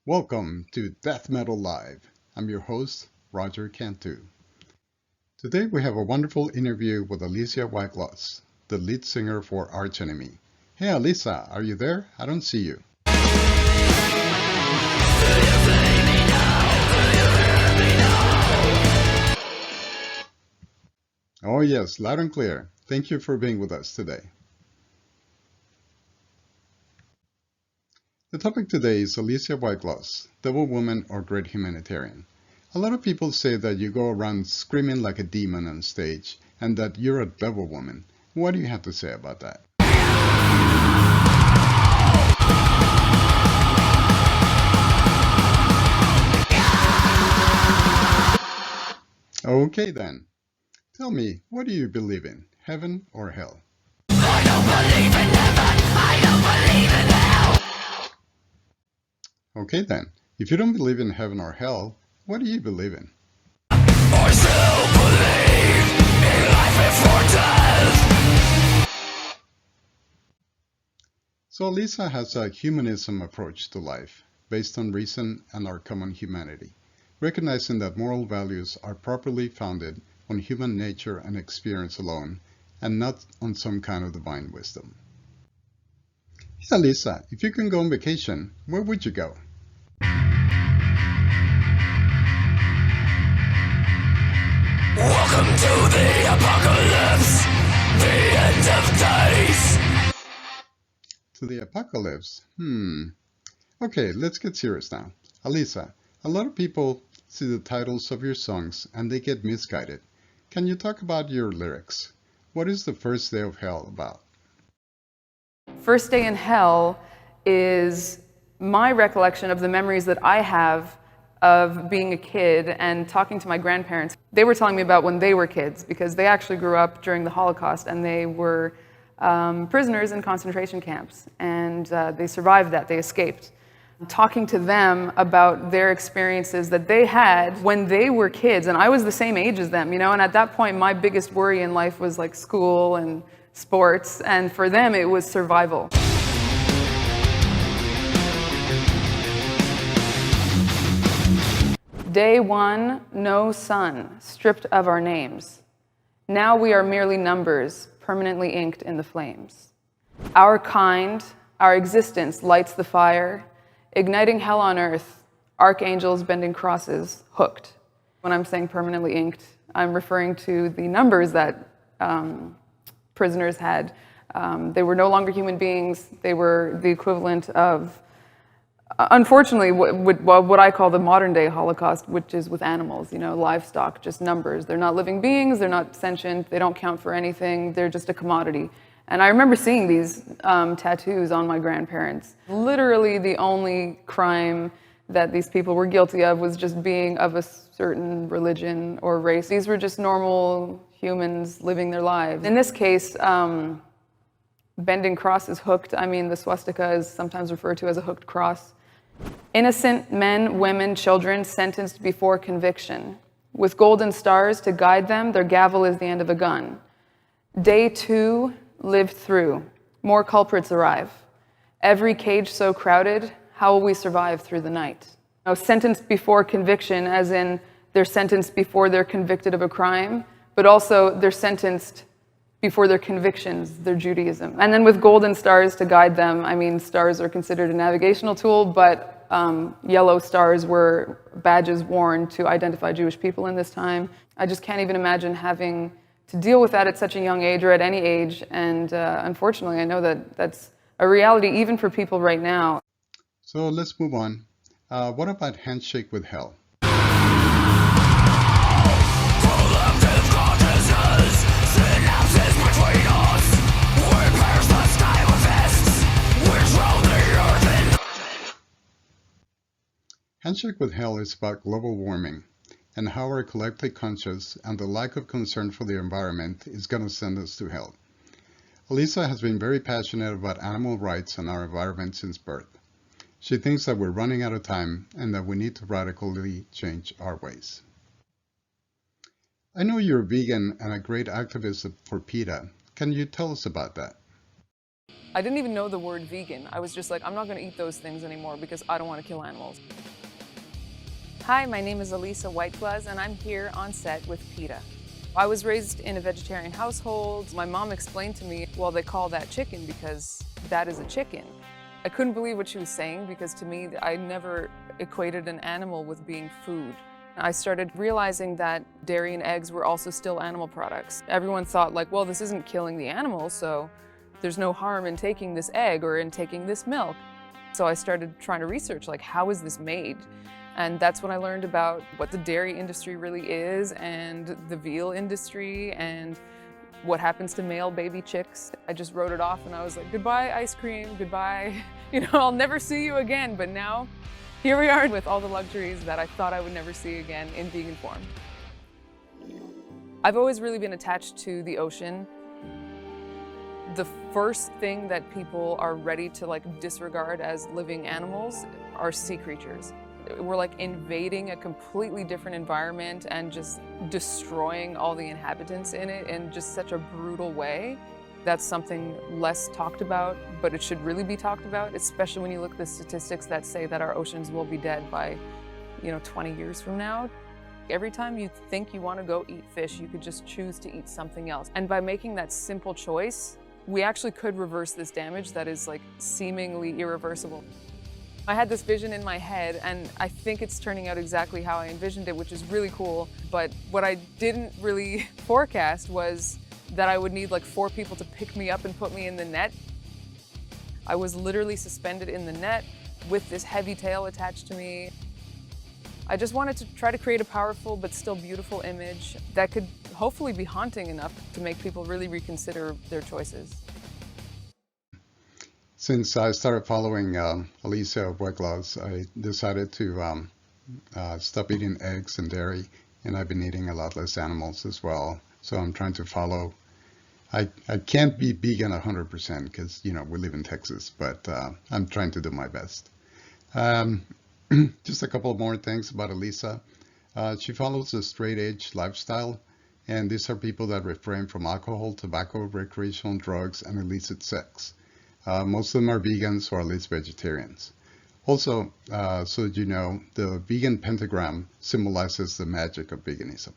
Welcome to Death Metal Live. I'm your host, Roger Cantu. Today we have a wonderful interview with Alissa White-Gluz, the lead singer for Arch Enemy. Hey Alissa, are you there? I don't see you. Oh yes, loud and clear. Thank you for being with us today. The topic today is Alissa White-Gluz, Devil Woman or Great Humanitarian. A lot of people say that you go around screaming like a demon on stage and that you're a devil woman. What do you have to say about that? Okay then. Tell me, what do you believe in? Heaven or hell? I don't believe in heaven. I don't believe in hell. Okay then. If you don't believe in heaven or hell, what do you believe in? I still believe in life before death. So Alissa has a humanism approach to life, based on reason and our common humanity, recognizing that moral values are properly founded on human nature and experience alone, and not on some kind of divine wisdom. Hey Alissa, if you can go on vacation, where would you go? Welcome to the apocalypse, the end of days. To the apocalypse? Okay, let's get serious now. Alissa, a lot of people see the titles of your songs and they get misguided. Can you talk about your lyrics? What is the first day of hell about? First Day in Hell is my recollection of the memories that I have of being a kid and talking to my grandparents. They were telling me about when they were kids because they actually grew up during the Holocaust and they were prisoners in concentration camps, and they survived that, they escaped. Talking to them about their experiences that they had when they were kids, and I was the same age as them, and at that point my biggest worry in life was like school and sports, and for them it was survival. Day one, no sun, stripped of our names. Now we are merely numbers, permanently inked in the flames. Our kind, our existence lights the fire, igniting hell on earth, archangels bending crosses, hooked. When I'm saying permanently inked, I'm referring to the numbers that prisoners had. They were no longer human beings. They were the equivalent of, unfortunately, what I call the modern day Holocaust, which is with animals, livestock, just numbers. They're not living beings, they're not sentient, they don't count for anything, they're just a commodity. And I remember seeing these tattoos on my grandparents. Literally the only crime that these people were guilty of was just being of a certain religion or race. These were just normal humans living their lives. In this case, bending cross is hooked. I mean, the swastika is sometimes referred to as a hooked cross. Innocent men, women, children sentenced before conviction. With golden stars to guide them, their gavel is the end of a gun. Day two, lived through. More culprits arrive. Every cage so crowded, how will we survive through the night? Now, sentenced before conviction, as in they're sentenced before they're convicted of a crime, but also they're sentenced before their convictions, their Judaism. And then with golden stars to guide them, I mean, stars are considered a navigational tool, but yellow stars were badges worn to identify Jewish people in this time. I just can't even imagine having to deal with that at such a young age or at any age. And unfortunately, I know that that's a reality even for people right now. So let's move on. What about Handshake with Hell? Collective consciousness, synapses between us. We pierce the sky with fists. We drown the earth in. Handshake with Hell is about global warming and how our collective conscience and the lack of concern for the environment is going to send us to hell. Alissa has been very passionate about animal rights and our environment since birth. She thinks that we're running out of time and that we need to radically change our ways. I know you're a vegan and a great activist for PETA. Can you tell us about that? I didn't even know the word vegan. I was just like, I'm not gonna eat those things anymore because I don't wanna kill animals. Hi, my name is Alissa White-Gluz and I'm here on set with PETA. I was raised in a vegetarian household. My mom explained to me, well, they call that chicken because that is a chicken. I couldn't believe what she was saying because to me, I never equated an animal with being food. I started realizing that dairy and eggs were also still animal products. Everyone thought like, well, this isn't killing the animal, so there's no harm in taking this egg or in taking this milk. So I started trying to research, like, how is this made? And that's when I learned about what the dairy industry really is and the veal industry and what happens to male baby chicks. I just wrote it off and I was like, goodbye ice cream, goodbye. I'll never see you again. But now, here we are with all the luxuries that I thought I would never see again in vegan form. I've always really been attached to the ocean. The first thing that people are ready to disregard as living animals are sea creatures. We're invading a completely different environment and just destroying all the inhabitants in it in just such a brutal way. That's something less talked about, but it should really be talked about, especially when you look at the statistics that say that our oceans will be dead by 20 years from now. Every time you think you want to go eat fish, you could just choose to eat something else. And by making that simple choice, we actually could reverse this damage that is seemingly irreversible. I had this vision in my head and I think it's turning out exactly how I envisioned it, which is really cool. But what I didn't really forecast was that I would need 4 people to pick me up and put me in the net. I was literally suspended in the net with this heavy tail attached to me. I just wanted to try to create a powerful but still beautiful image that could hopefully be haunting enough to make people really reconsider their choices. Since I started following Alissa White-Gluz, I decided to stop eating eggs and dairy, and I've been eating a lot less animals as well. So I'm trying to follow. I can't be vegan 100% because we live in Texas, but I'm trying to do my best. Just a couple more things about Alissa. She follows a straight edge lifestyle, and these are people that refrain from alcohol, tobacco, recreational drugs, and illicit sex. Most of them are vegans or at least vegetarians. Also, so that you know, the vegan pentagram symbolizes the magic of veganism.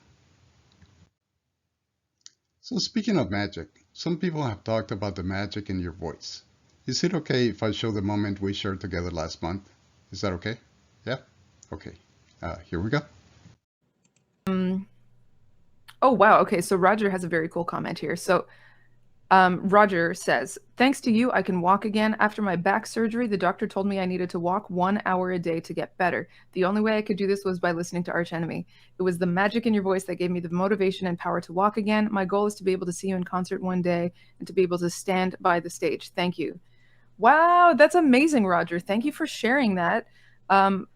So speaking of magic, some people have talked about the magic in your voice. Is it okay if I show the moment we shared together last month? Is that okay? Yeah? Okay. Here we go. Oh, wow. Okay, so Roger has a very cool comment here. So Roger says, thanks to you, I can walk again. After my back surgery, the doctor told me I needed to walk 1 hour a day to get better. The only way I could do this was by listening to Arch Enemy. It was the magic in your voice that gave me the motivation and power to walk again. My goal is to be able to see you in concert one day and to be able to stand by the stage. Thank you. Wow, that's amazing, Roger. Thank you for sharing that.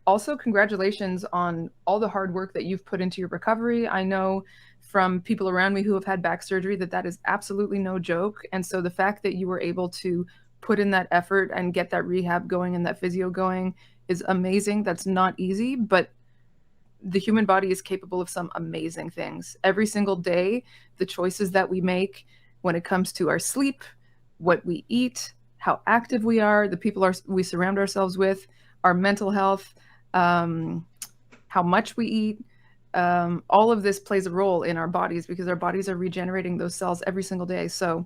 Also, congratulations on all the hard work that you've put into your recovery. I know from people around me who have had back surgery that is absolutely no joke. And so the fact that you were able to put in that effort and get that rehab going and that physio going is amazing. That's not easy, but the human body is capable of some amazing things. Every single day, the choices that we make when it comes to our sleep, what we eat, how active we are, the people we surround ourselves with, our mental health, how much we eat, all of this plays a role in our bodies because our bodies are regenerating those cells every single day. So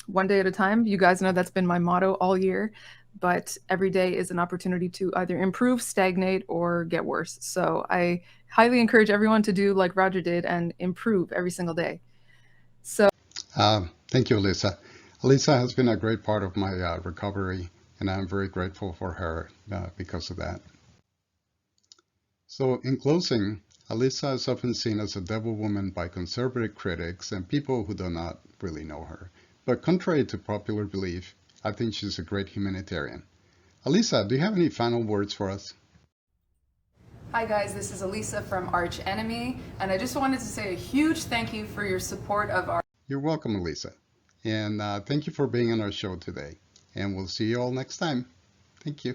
one day at a time, you guys know that's been my motto all year, but every day is an opportunity to either improve, stagnate, or get worse. So I highly encourage everyone to do like Roger did and improve every single day. So thank you, Alissa. Alissa has been a great part of my recovery, and I'm very grateful for her because of that. So in closing, Alissa is often seen as a devil woman by conservative critics and people who do not really know her. But contrary to popular belief, I think she's a great humanitarian. Alissa, do you have any final words for us? hi guys, this is Alissa from Arch Enemy, and I just wanted to say a huge thank you for your support of our... You're welcome, Alissa. And thank you for being on our show today. And we'll see you all next time. Thank you.